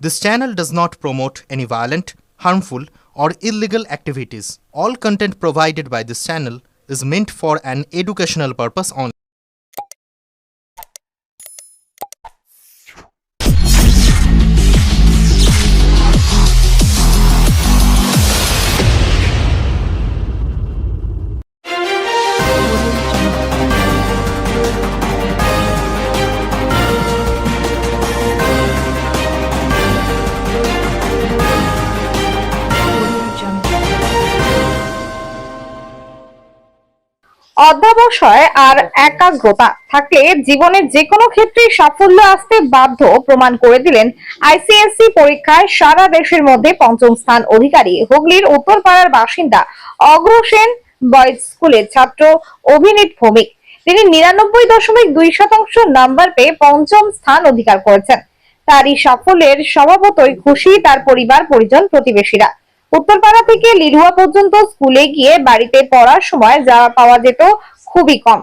This channel does not promote any violent, harmful, or illegal activities. All content provided by this channel is meant for an educational purpose only. অধ্যবসায় আর একাগ্রতা থাকলে জীবনের যে কোনো ক্ষেত্রেই সাফল্য আসতে বাধ্য প্রমাণ করে দিলেন আইসিএসসি পরীক্ষায় সারা দেশের মধ্যে পঞ্চম স্থান অধিকারী হুগলির উত্তরপাড়ার বাসিন্দা অগ্রসেন বয়েজ স্কুলের ছাত্র অভিনীত ভৌমিক। তিনি 99.2% নাম্বার পেয়ে পঞ্চম স্থান অধিকার করেছেন। তার এই সাফল্যের স্বভাবতই খুশি তার পরিবার, পরিজন, প্রতিবেশীরা। উত্তরপাড়া থেকে লিলুয়া পর্যন্ত স্কুলে গিয়ে বাড়িতে পড়ার সময় যা পাওয়া যেত খুবই কম।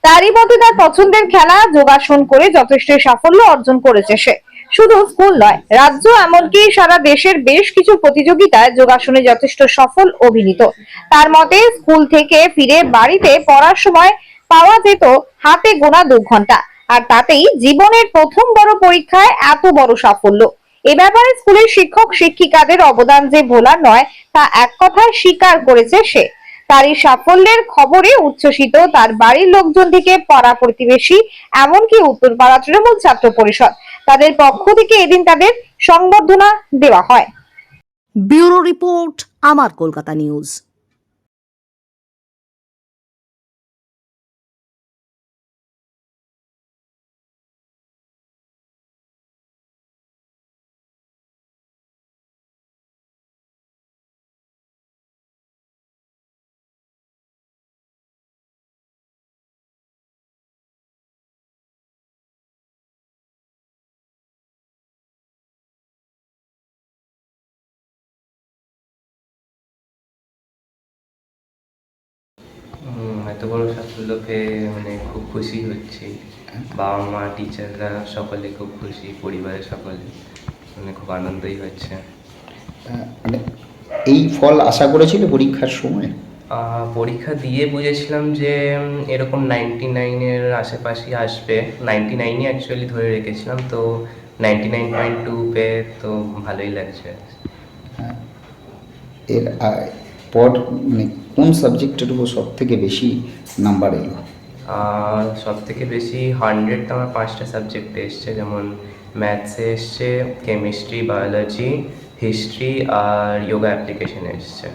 তারই মধ্যে তার পছন্দের খেলা যোগাসন করে যথেষ্ট সাফল্য অর্জন করেছে সে। শুধু স্কুল নয়, রাজ্য এমনকি সারা দেশের বেশ কিছু প্রতিযোগিতায় যোগাসনে যথেষ্ট সফল অভিনীত। তার মতে স্কুল থেকে ফিরে বাড়িতে পড়ার সময় পাওয়া যেত হাতে গোনা 2 ঘন্টা, আর তাতেই জীবনের প্রথম বড় পরীক্ষায় এত বড় সাফল্য। এ ব্যাপারে স্কুলের শিক্ষক শিক্ষিকাদের অবদান যে ভোলার নয় তা এক কথায় স্বীকার করেছে সে। তার এই সাফল্যের খবরে উচ্ছ্বসিত তার বাড়ির লোকজন থেকে পাড়া প্রতিবেশী, এমনকি উত্তরপাড়া তৃণমূল ছাত্র পরিষদ। তাদের পক্ষ থেকে এদিন তাদের সংবর্ধনা দেওয়া হয়। ব্যুরো রিপোর্ট, আমার কলকাতা নিউজ। এত বড় সাফল্য পেয়ে মানে খুব খুশি হচ্ছি। বাবা মা, টিচাররা সকলে খুব খুশি, পরিবারের সকলে মানে খুব আনন্দই হচ্ছে। মানে এই ফল আশা করেছিল পরীক্ষার সময়? পরীক্ষা দিয়ে বুঝেছিলাম যে এরকম 99-এর আশেপাশে আসবে। 99ই অ্যাকচুয়ালি ধরে রেখেছিলাম, তো 99.2 পেয়ে তো ভালোই লাগছে। এর পর মানে কোন সাবজেক্টের উপর সব থেকে বেশি নাম্বার এলো? সব থেকে বেশি 100 আমার 5টা সাবজেক্টে এসছে, যেমন ম্যাথসে এসছে, কেমিস্ট্রি, বায়োলজি, হিস্ট্রি আর যোগা অ্যাপ্লিকেশনে এসছে।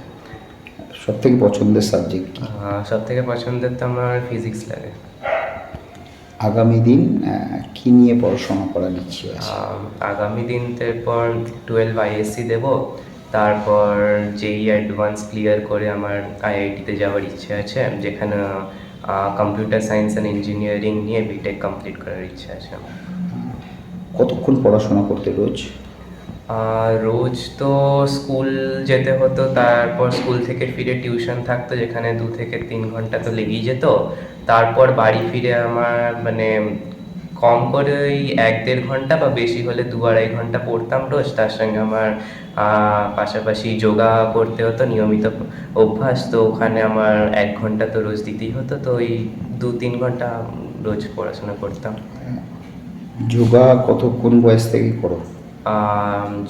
সব থেকে পছন্দের সাবজেক্ট কি? সব থেকে পছন্দের তো আমার ফিজিক্স লাগে। আগামী দিন কি নিয়ে পড়াশোনা করার ইচ্ছে আছে? আগামী দিন এরপর 12 আইএসসি দেবো, তারপর জেই অ্যাডভান্স ক্লিয়ার করে আমার আইআইটিতে যাওয়ার ইচ্ছে আছে, যেখানে কম্পিউটার সায়েন্স অ্যান্ড ইঞ্জিনিয়ারিং নিয়ে বিটেক কমপ্লিট করার ইচ্ছে আছে আমার। কতক্ষণ পড়াশোনা করতে রোজ? রোজ তো স্কুল যেতে হতো, তারপর স্কুল থেকে ফিরে টিউশন থাকতো, যেখানে 2 থেকে 3 ঘন্টা তো লেগেই যেত। তারপর বাড়ি ফিরে আমার মানে কম করে ওই 1-1.5 ঘন্টা বা বেশি হলে 2-2.5 ঘন্টা পড়তাম রোজ। তার সঙ্গে আমার পাশাপাশি যোগা করতে হতো, নিয়মিত অভ্যাস, তো ওখানে আমার 1 ঘন্টা তো রোজ দিতেই হতো, তো ওই 2-3 ঘন্টা রোজ পড়াশোনা করতাম। যোগা কোন বয়স থেকে করো?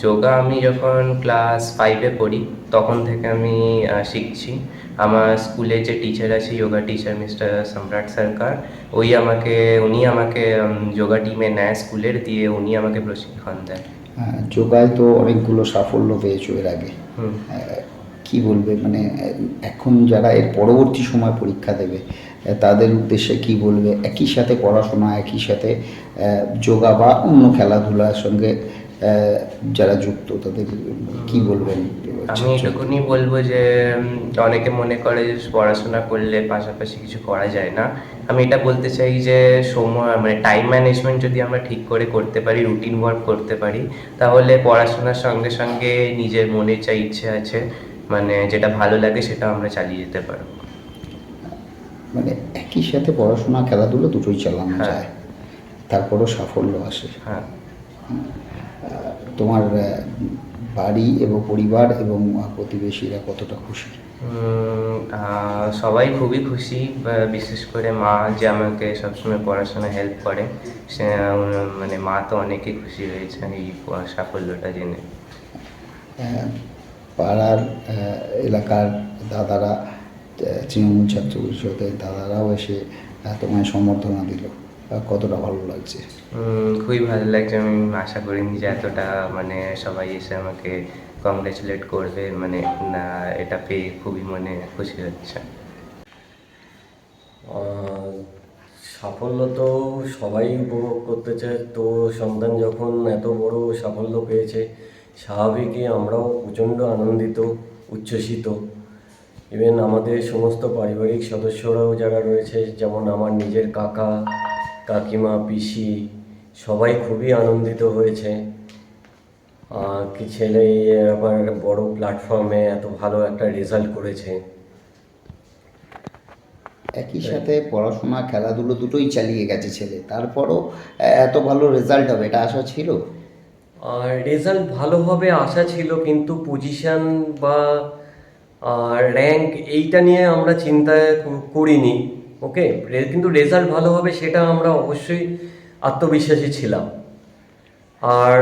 যোগা আমি যখন ক্লাস 5-এ পড়ি তখন থেকে আমি শিখছি। আমার স্কুলে যে টিচার আছে, যোগা টিচার মিস্টার সম্রাট সরকার, উনি আমাকে যোগা টিমে নেয় স্কুলের, দিয়ে উনি আমাকে প্রশিক্ষণ দেয়। যোগায় তো অনেকগুলো সাফল্য পেয়েছো এর আগে। কি বলবে মানে এখন যারা এর পরবর্তী সময় পরীক্ষা দেবে তাদের উদ্দেশ্যে কি বলবে? একই সাথে পড়াশোনা, একই সাথে যোগা বা অন্য খেলাধুলার সঙ্গে যারা যুক্ত তাদের কি বলবেন? আমি এটুকুনি বলবো যে অনেকে মনে করে যে পড়াশোনা করলে পাশাপাশি কিছু করা যায় না। আমি এটা বলতে চাই যে সময় মানে টাইম ম্যানেজমেন্ট যদি আমরা ঠিক করে করতে পারি, রুটিন ওয়ার্ক করতে পারি, তাহলে পড়াশোনার সঙ্গে সঙ্গে নিজের মনে যা ইচ্ছে আছে, মানে যেটা ভালো লাগে সেটা আমরা চালিয়ে যেতে পারবো। মানে একই সাথে পড়াশোনা, খেলাধুলো দুটোই চালানো যায়, তারপরও সাফল্য আসে। হ্যাঁ। তোমার বাড়ি এবং পরিবার এবং প্রতিবেশীরা কতটা খুশি? সবাই খুবই খুশি, বিশেষ করে মা যে আমাকে সবসময় পড়াশোনায় হেল্প করে, সে মানে মা তো অনেকই খুশি হয়েছে এই সাফল্যটা জেনে। পাড়ার এলাকার দাদারা, তৃণমূল ছাত্র পরিষদের দাদারাও এসে তোমায় সম্বর্ধনা দিল, কতটা ভালো লাগছে? খুবই ভালো লাগছে। আমি আশা করিনি যে এতটা মানে সবাই এসে আমাকে কংগ্রেচুলেট করবে, মানে না, এটা পেয়ে খুবই মানে খুশি হচ্ছে। সাফল্য তো সবাই উপভোগ করতে চায়, তো সন্তান যখন এত বড় সাফল্য পেয়েছে, স্বাভাবিকই আমরাও প্রচণ্ড আনন্দিত, উচ্ছ্বসিত। ইভেন আমাদের সমস্ত পারিবারিক সদস্যরাও যারা রয়েছে, যেমন আমার নিজের কাকা, কাকিমা, পিসি, সবাই খুবই আনন্দিত হয়েছে। কি ছেলে আবার বড় প্ল্যাটফর্মে এত ভালো একটা রেজাল্ট করেছে। একই সাথে পড়াশোনা, খেলাধুলো দুটোই চালিয়ে গেছে ছেলে, তারপরও এত ভালো রেজাল্ট হবে এটা আশা ছিল? আর রেজাল্ট ভালো হবে আশা ছিল, কিন্তু পজিশন বা র্যাঙ্ক এইটা নিয়ে আমরা চিন্তা করিনি। ওকে, কিন্তু রেজাল্ট ভালো হবে সেটা আমরা অবশ্যই আত্মবিশ্বাসী ছিলাম। আর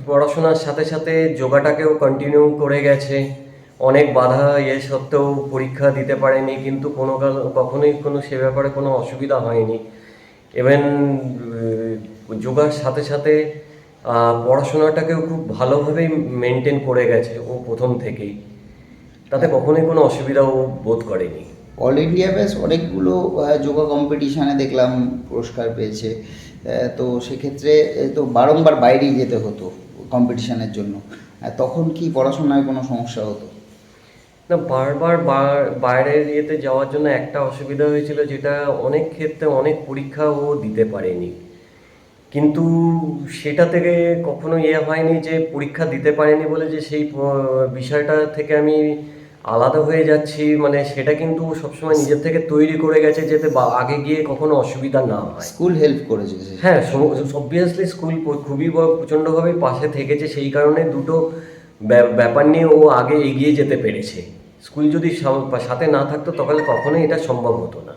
পড়াশোনার সাথে সাথে যোগাটাকেও কন্টিনিউ করে গেছে। অনেক বাধা সত্ত্বেও পরীক্ষা দিতে পারেনি, কিন্তু কখনোই সে ব্যাপারে কোনো অসুবিধা হয়নি। ইভেন যোগার সাথে সাথে পড়াশোনাটাকেও খুব ভালোভাবেই মেনটেন করে গেছে ও প্রথম থেকেই, তাতে কখনোই কোনো অসুবিধাও বোধ করেনি। অল ইন্ডিয়া বেস অনেকগুলো যোগা কম্পিটিশানে দেখলাম পুরস্কার পেয়েছে, তো সেক্ষেত্রে তো বারংবার বাইরেই যেতে হতো কম্পিটিশানের জন্য, তখন কি পড়াশোনায় কোনো সমস্যা হতো? না, বারবার বাইরের ইয়েতে যাওয়ার জন্য একটা অসুবিধা হয়েছিল, যেটা অনেক ক্ষেত্রে অনেক পরীক্ষা ও দিতে পারেনি, কিন্তু সেটা থেকে কখনো হয়নি যে পরীক্ষা দিতে পারেনি বলে যে সেই বিষয়টা থেকে আমি আলাদা হয়ে যাচ্ছি, মানে সেটা কিন্তু সবসময় নিজের থেকে তৈরি করে গেছে যাতে আগে গিয়ে কখনো অসুবিধা না হয়। স্কুল হেল্প করেছে? হ্যাঁ, অবভিয়াসলি স্কুল খুবই প্রচণ্ডভাবে পাশে থেকেছে, সেই কারণে দুটো ব্যাপার নিয়ে ও আগে এগিয়ে যেতে পেরেছে। স্কুল যদি সাথে না থাকতো তাহলে কখনোই এটা সম্ভব হতো না।